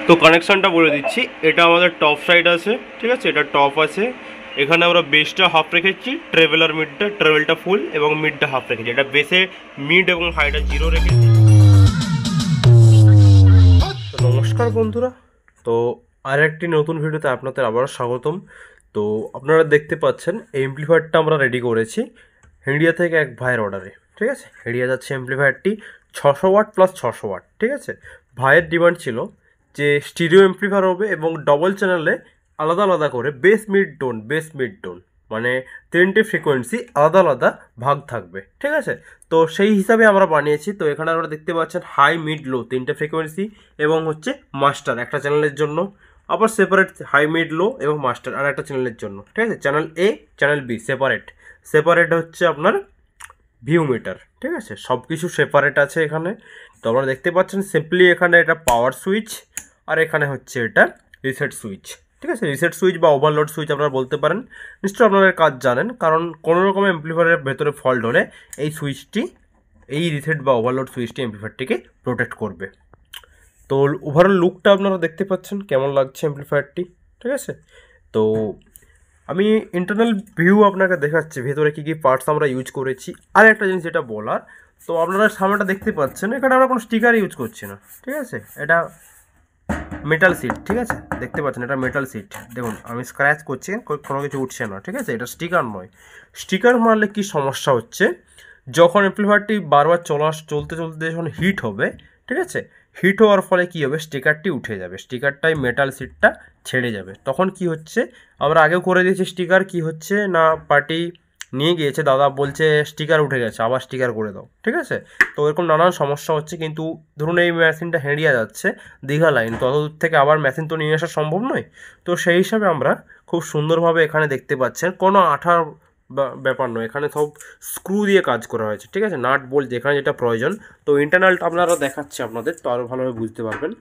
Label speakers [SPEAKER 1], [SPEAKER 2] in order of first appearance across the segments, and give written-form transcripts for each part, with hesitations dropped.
[SPEAKER 1] তো কানেকশনটা বলে দিচ্ছি, এটা আমাদের টপ সাইড আছে, ঠিক আছে, এটা টপ আছে। এখানে আমরা বেসটা হাফ রেখেছি, ট্রেভেলার মিডটা ট্রেভেলটা ফুল এবং মিডটা হাফ রেখেছি। এটা বেসে মিড এবং হাইটা জিরো রেখেছি। তো নমস্কার বন্ধুরা, তো আর একটি নতুন ভিডিওতে আপনাদের আবারও স্বাগতম। তো আপনারা দেখতে পাচ্ছেন এই এমপ্লিফায়ারটা আমরা রেডি করেছি হেডিয়া থেকে এক ভাইয়ের অর্ডারে, ঠিক আছে। হেডিয়া যাচ্ছে এমপ্লিফায়ারটি 600 ওয়াট প্লাস 600 ওয়াট, ঠিক আছে। ভাইয়ের ডিমান্ড ছিল যে স্টিরিও এমপ্লিফায়ার হবে এবং ডবল চ্যানেলে আলাদা আলাদা করে বেস মিড টোন মানে তিনটে ফ্রিকোয়েন্সি আলাদা আলাদা ভাগ থাকবে, ঠিক আছে। তো সেই হিসাবে আমরা বানিয়েছি। তো এখানে আমরা দেখতে পাচ্ছেন হাই মিড লো তিনটে ফ্রিকোয়েন্সি এবং হচ্ছে মাস্টার একটা চ্যানেলের জন্য, আবার সেপারেট হাই মিড লো এবং মাস্টার আর একটা চ্যানেলের জন্য, ঠিক আছে। চ্যানেল এ চ্যানেল বি সেপারেট হচ্ছে আপনার ভিউ মিটার, ঠিক আছে। সব কিছু সেপারেট আছে এখানে। তো আপনারা দেখতে পাচ্ছেন সিম্পলি এখানে এটা পাওয়ার সুইচ আর এখানে হচ্ছে এটা রিসেট সুইচ, ঠিক আছে। রিসেট সুইচ বা ওভারলোড সুইচ আপনারা বলতে পারেন। নিশ্চয়ই আপনারা কাজ জানেন, কারণ কোনো রকম অ্যাম্প্লিফায়ারের ভেতরে ফল্ট হলে এই সুইচটি, এই রিসেট বা ওভারলোড সুইচটি অ্যাম্প্লিফায়ারটিকে প্রোটেক্ট করবে। তো ওভারঅল লুকটা আপনারা দেখতে পাচ্ছেন কেমন লাগছে অ্যাম্প্লিফায়ারটি, ঠিক আছে। তো আমি ইন্টারনাল ভিউ আপনাকে দেখাচ্ছি ভেতরে কী কী পার্টস আমরা ইউজ করেছি। আর একটা জিনিস যেটা বলার, তো আপনারা সামনেটা দেখতে পাচ্ছেন এখানে আমরা কোনো স্টিকার ইউজ করছি না, ঠিক আছে। এটা মেটাল সিট, ঠিক আছে, দেখতে পাচ্ছেন এটা মেটাল সিট। দেখুন আমি স্ক্র্যাচ করছি, কোনো কিছু উঠছে না, ঠিক আছে। এটা স্টিকার নয়। স্টিকার মারলে কি সমস্যা হচ্ছে, যখন অ্যাম্প্লিফায়ারটি বারবার চলতে যখন হিট হবে, ঠিক আছে, হিট হওয়ার ফলে কী হবে, স্টিকারটি উঠে যাবে, স্টিকারটাই মেটাল সিটটা ছেড়ে যাবে। তখন কি হচ্ছে, আমরা আগেও করে দিয়েছি স্টিকার, কি হচ্ছে না পার্টি নিয়ে গিয়েছে, দাদা বলছে স্টিকার উঠে গেছে, আবার স্টিকার করে দাও, ঠিক আছে। তো এরকম নানান সমস্যা হচ্ছে। কিন্তু ধরুন এই মেশিনটা হেঁড়িয়ে যাচ্ছে দীঘা লাইন, তত দূর থেকে আবার মেশিন তো নিয়ে আসা সম্ভব নয়। তো সেই হিসাবে আমরা খুব সুন্দরভাবে এখানে দেখতে পাচ্ছেন কোনো আঠার ব্যাপার নয়, এখানে সব স্ক্রু দিয়ে কাজ করা হয়েছে, ঠিক আছে। নাট বোল্ট যেখানে যেটা প্রয়োজন। তো ইন্টারনালটা আপনারা দেখাচ্ছি আপনাদের, তো আরও ভালোভাবে বুঝতে পারবেন।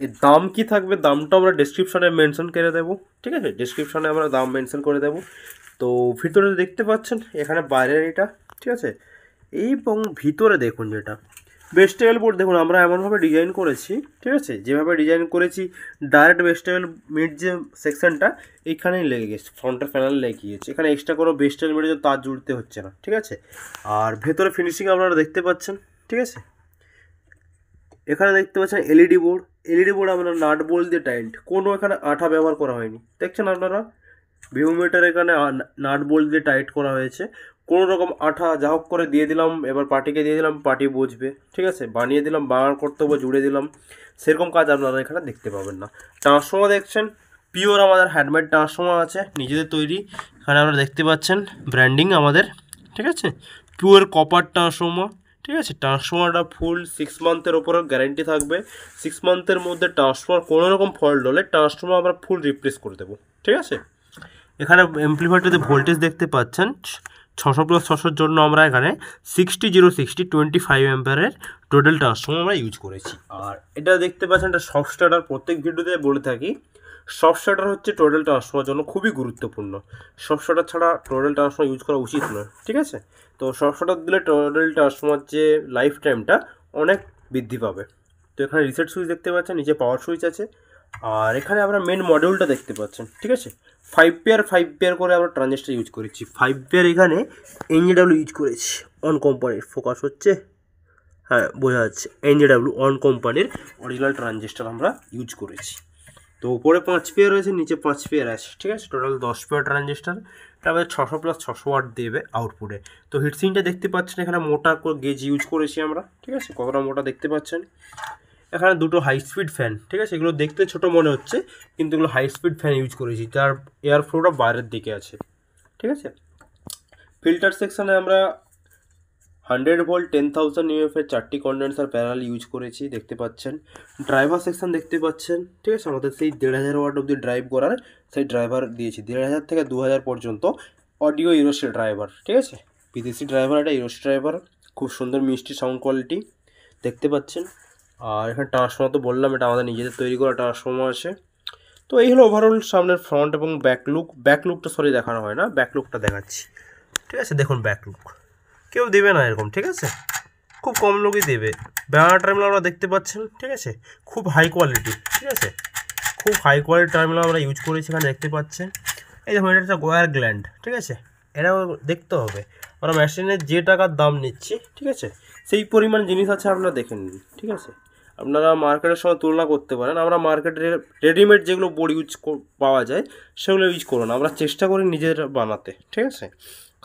[SPEAKER 1] এর দাম কি থাকবে, দামটা আমরা ডেসক্রিপশনে মেনশন করে দেবো, ঠিক আছে। ডেসক্রিপশনে আমরা দাম মেনশন করে দেবো। তো ভিতরে দেখতে পাচ্ছেন এখানে বাইরের এটা, ঠিক আছে। এবং ভিতরে দেখুন যেটা ভেজিটেবল বোর্ড, দেখুন আমরা এমনভাবে ডিজাইন করেছি, ঠিক আছে, যেভাবে ডিজাইন করেছি ডাইরেক্ট ভেজিটেবল মিড যে সেকশনটা এইখানেই লেগে গেছে, ফ্রন্টের প্যানেল লেগে গিয়েছে। এখানে এক্সট্রা কোনো ভেজিটেবল মিডের জন্য তার জুড়তে হচ্ছে না, ঠিক আছে। আর ভেতরে ফিনিশিং আপনারা দেখতে পাচ্ছেন, ঠিক আছে। এখানে দেখতে পাচ্ছেন এলইডি বোর্ড আমরা নাট বোল্ট দিয়ে টাইট, কোনো এখানে আঠা ব্যবহার করা হয়নি, দেখছেন আপনারা। ভিউ মিটার এখানে নাট বোল্ট দিয়ে টাইট করা হয়েছে, কোনো রকম আঠা যা হোক করে দিয়ে দিলাম, এবার পার্টিকে দিয়ে দিলাম, পার্টি বুঝবে, ঠিক আছে। বানিয়ে দিলাম, বানার কর্তব্য জুড়ে দিলাম, সেরকম কাজ আপনারা এখানে দেখতে পাবেন না। ট্রান্সফর্মার দেখছেন পিওর আমাদের হ্যান্ডমেড ট্রান্সফর্মার আছে, নিজেদের তৈরি। এখানে আপনারা দেখতে পাচ্ছেন ব্র্যান্ডিং আমাদের, ঠিক আছে, পিওর কপার ট্রান্সফর্মার, ঠিক আছে। ট্রান্সফর্মারটা ফুল 6 মান্থের ওপরে গ্যারেন্টি থাকবে। 6 মান্থের মধ্যে ট্রান্সফর্মার কোনো রকম ফল্ট হলে ট্রান্সফর্মার আমরা ফুল রিপ্লেস করে দেবো, ঠিক আছে। এখানে এমপ্লিফায়ারটাতে ভোল্টেজ দেখতে পাচ্ছেন 600+600 জন্য আমরা এখানে 60 25 অ্যাম্পিয়ারের টোটাল ট্রান্সফর্মার আমরা ইউজ করেছি। আর এটা দেখতে পাচ্ছেন এটা সফট স্টার্টার, প্রত্যেক ভিডিওতে বলে থাকি সফট স্টার্টার হচ্ছে টোটাল ট্রান্সফর্মার জন্য খুবই গুরুত্বপূর্ণ। সফট স্টার্টার ছাড়া টোটাল ট্রান্সফর্মার ইউজ করা উচিত নয়, ঠিক আছে। তো সফট স্টার্টার দিলে টোটাল ট্রান্সফর্মার যে লাইফ টাইমটা অনেক বৃদ্ধি পাবে। তো এখানে রিসেট সুইচ দেখতে পাচ্ছেন, নিচে পাওয়ার সুইচ আছে। আর এখানে আমরা মেন মডিউলটা দেখতে পাচ্ছেন, ঠিক আছে। 5 পেয়ার করে আমরা ট্রানজিস্টার ইউজ করেছি। 5 পেয়ার এখানে এনজেডাব্লিউ ইউজ করেছি, অন কোম্পানির, ফোকাস হচ্ছে, হ্যাঁ বোঝা যাচ্ছে, এনজেডাব্লিউ অন কোম্পানির অরিজিনাল ট্রানজিস্টার আমরা ইউজ করেছি। তো উপরে 5 পেয়ার রয়েছে, নিচে 5 পেয়ার আছে, ঠিক আছে। Total 10 pair transistor. এটা আমাদের 600+600 ওয়াট দেবে আউটপুটে। তো হিটসিংটা দেখতে পাচ্ছেন এখানে মোটা গেজ ইউজ করেছি আমরা, ঠিক আছে, কতটা মোটা দেখতে পাচ্ছেন। এখানে দুটো হাই স্পিড ফ্যান, ঠিক আছে, এগুলো দেখতে ছোট মনে হচ্ছে কিন্তু এগুলো হাই স্পিড ফ্যান ইউজ করেছি, যার এয়ার ফ্লোটা বাইরের দিকে আছে, ঠিক আছে। ফিল্টার সেকশানে আমরা 100 ভোল্ট 10,000 ইউএফের 4টি কন্ডেন্সার প্যারাল ইউজ করেছি, দেখতে পাচ্ছেন। ড্রাইভার সেকশন দেখতে পাচ্ছেন, ঠিক আছে, আমাদের সেই 1500 ওয়াট অবধি ড্রাইভ করার সেই ড্রাইভার দিয়েছি, 1500 থেকে 2000 পর্যন্ত অডিও ইউরোসি ড্রাইভার, ঠিক আছে। বিদেশি ড্রাইভার, এটা ইউরোসি ড্রাইভার, খুব সুন্দর মিষ্টি সাউন্ড কোয়ালিটি দেখতে পাচ্ছেন। আর এখানে ট্রান্সফর্মার তো বললাম এটা আমাদের নিজেদের তৈরি করা ট্রান্সফর্মার আছে। তো এই হলো ওভারঅল সামনের ফ্রন্ট এবং ব্যাক লুকটা সরি দেখানো হয় না, ব্যাক লুকটা দেখাচ্ছি, ঠিক আছে। দেখুন ব্যাক লুক কেউ দেবে না এরকম, ঠিক আছে। খুব কম লোকই দেবে। ব্যানার টার্মিনাল আমরা দেখতে পাচ্ছেন, ঠিক আছে, খুব হাই কোয়ালিটি, ঠিক আছে, খুব হাই কোয়ালিটি টার্মিনাল আমরা ইউজ করেছি। এখানে দেখতে পাচ্ছেন এই দেখুন, এটা একটা ওয়্যার গ্ল্যান্ড, ঠিক আছে, এটাও দেখতে হবে। আমরা মেশিনের যে টাকার দাম নিচ্ছি, ঠিক আছে, সেই পরিমাণ জিনিস আছে আপনারা দেখে নিন, ঠিক আছে। আপনারা মার্কেটের সঙ্গে তুলনা করতে পারেন। আমরা মার্কেটে রেডিমেড যেগুলো বোর্ড পাওয়া যায় সেগুলো ইউজ করুন। আমরা চেষ্টা করি নিজেরা বানাতে, ঠিক আছে,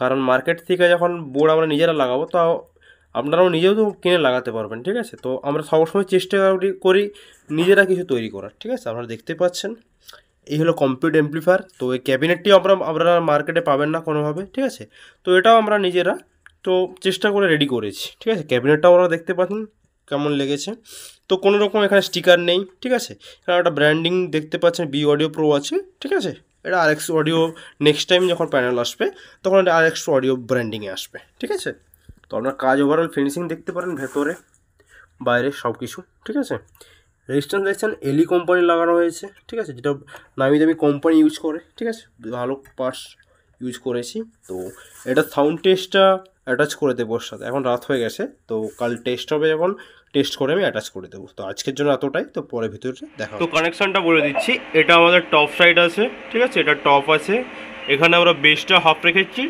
[SPEAKER 1] কারণ মার্কেট থেকে যখন বোর্ড আমরা নিজেরা লাগাবো তো আপনারাও নিজেও তো কিনে লাগাতে পারবেন, ঠিক আছে। তো আমরা সবসময় চেষ্টা করি নিজেরা কিছু তৈরি করার, ঠিক আছে। আপনারা দেখতে পাচ্ছেন এই হলো কমপ্লিট অ্যাম্প্লিফায়ার। তো এই ক্যাবিনেটটি আপনারা মার্কেটে পাবেন না কোনোভাবে, ঠিক আছে। তো এটাও আমরা নিজেরা তো চেষ্টা করে রেডি করেছি, ঠিক আছে। ক্যাবিনেটটাও আপনারা দেখতে পাচ্ছেন কেমন লেগেছে। তো কোনো রকম এখানে স্টিকার নেই, ঠিক আছে। এখানে একটা ব্র্যান্ডিং দেখতে পাচ্ছেন, বি অডিও প্রো আছে, ঠিক আছে। এটা RX অডিও, নেক্সট টাইম যখন প্যানেল আসবে তখন এটা RX অডিও ব্র্যান্ডিংয়ে আসবে, ঠিক আছে। তো আপনার কাজ ওভারঅল ফিনিশিং দেখতে পারেন, ভেতরে বাইরে সব কিছু, ঠিক আছে। রেজিস্ট্যান্স দেখছেন এলি কোম্পানি লাগানো হয়েছে, ঠিক আছে, যেটা নামি দামি কোম্পানি ইউজ করে, ঠিক আছে, ভালো পার্টস ইউজ করেছি। তো এটা সাউন্ড টেস্টটা অ্যাটাচ করে দেবো ওর সাথে। এখন রাত হয়ে গেছে, তো কাল টেস্ট হবে, যখন টেস্ট করে আমি অ্যাটাচ করে দেবো। তো আজকের জন্য এতটাই, তো পরে ভিতরে দেখা। তো কানেকশানটা বলে দিচ্ছি, এটা আমাদের টপ সাইড আছে, ঠিক আছে, এটা টপ আছে। এখানে আমরা বেসটা হাফ রেখেছি,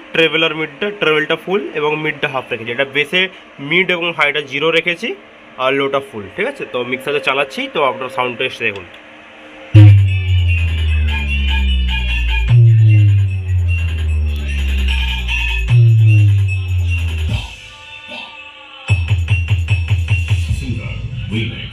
[SPEAKER 1] ট্রেভেলটা ফুল এবং মিডটা হাফ রেখেছি। এটা বেসে মিড এবং হাইটা 0 রেখেছি আর লোটা ফুল, ঠিক আছে। তো মিক্সারে চালাচ্ছি, তো আপনার সাউন্ড টেস্ট দেখুন।
[SPEAKER 2] Remix.